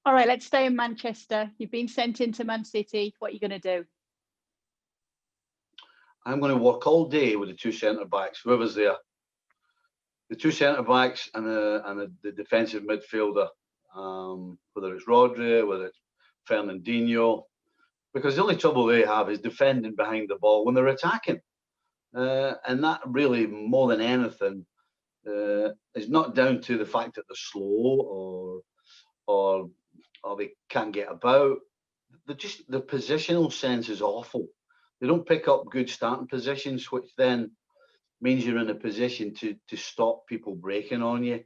All right, let's stay in Manchester. You've been sent into Man City. What are you going to do? I'm going to work all day with the two centre backs, whoever's there. The two centre backs and the defensive midfielder, whether it's Rodri, whether it's Fernandinho, because the only trouble they have is defending behind the ball when they're attacking. And that really, more than anything, is not down to the fact that they're slow or they can't get about. The positional sense is awful. They don't pick up good starting positions, which then means you're in a position to stop people breaking on you.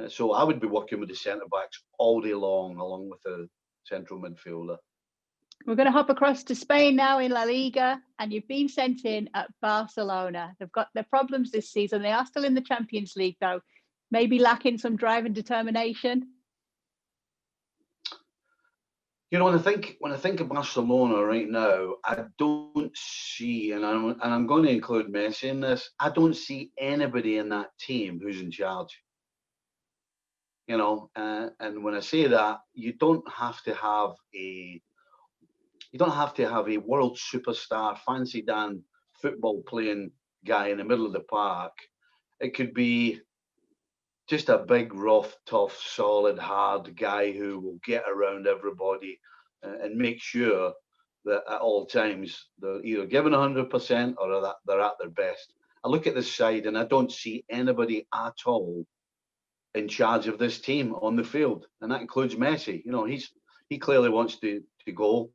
So I would be working with the centre backs all day long, along with the central midfielder. We're going to hop across to Spain now in La Liga, and you've been sent in at Barcelona. They've got their problems this season. They are still in the Champions League, though. Maybe lacking some drive and determination. You know, when I think of Barcelona right now, I don't see, and I'm going to include Messi in this, I don't see anybody in that team who's in charge. You know, and when I say that, you don't have to have a world superstar, fancy Dan football playing guy in the middle of the park. It could be just a big, rough, tough, solid, hard guy who will get around everybody and make sure that at all times they're either given 100% or that they're at their best. I look at this side and I don't see anybody at all in charge of this team on the field, and that includes Messi. You know, he clearly wants to go,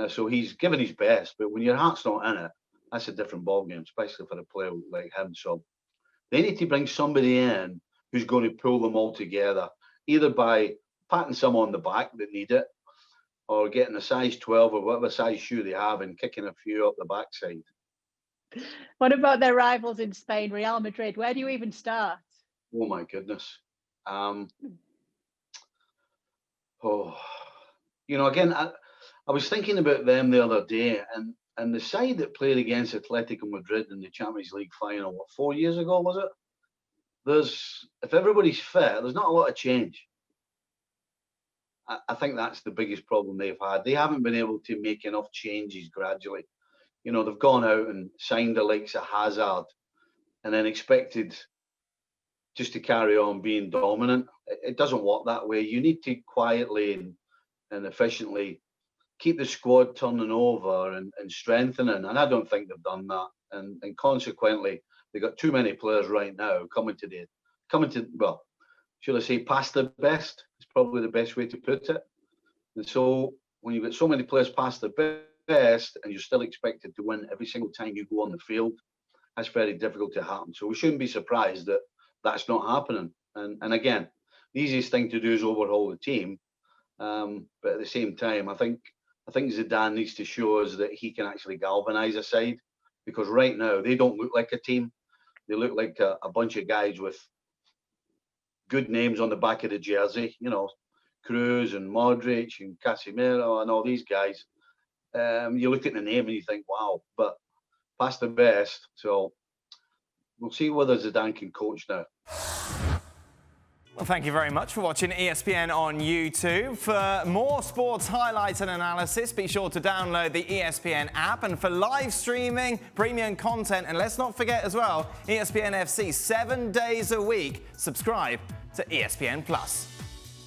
so he's given his best. But when your heart's not in it, that's a different ballgame, especially for a player like him. So they need to bring somebody in who's going to pull them all together, either by patting some on the back that need it, or getting a size 12 or whatever size shoe they have and kicking a few up the backside. What about their rivals in Spain, Real Madrid? Where do you even start? Oh my goodness. You know, again, I was thinking about them the other day, and the side that played against Atletico Madrid in the Champions League final, 4 years ago, was it? If everybody's fit, there's not a lot of change. I think that's the biggest problem they've had. They haven't been able to make enough changes gradually. You know, they've gone out and signed the likes of Hazard and then expected just to carry on being dominant. It doesn't work that way. You need to quietly and efficiently keep the squad turning over and strengthening. And I don't think they've done that. And consequently, they've got too many players right now coming to well, should I say past their best? It's probably the best way to put it. And so when you've got so many players past their best and you're still expected to win every single time you go on the field, that's very difficult to happen. So we shouldn't be surprised that that's not happening. And again, the easiest thing to do is overhaul the team. But at the same time, I think Zidane needs to show us that he can actually galvanise a side, because right now they don't look like a team. They look like a bunch of guys with good names on the back of the jersey. You know, Cruz and Modric and Casemiro and all these guys. You look at the name and you think, wow, but past the best. So we'll see whether Zidane can coach now. Well, thank you very much for watching ESPN on YouTube. For more sports highlights and analysis, be sure to download the ESPN app. And for live streaming, premium content, and let's not forget as well, ESPN FC 7 days a week. Subscribe to ESPN Plus.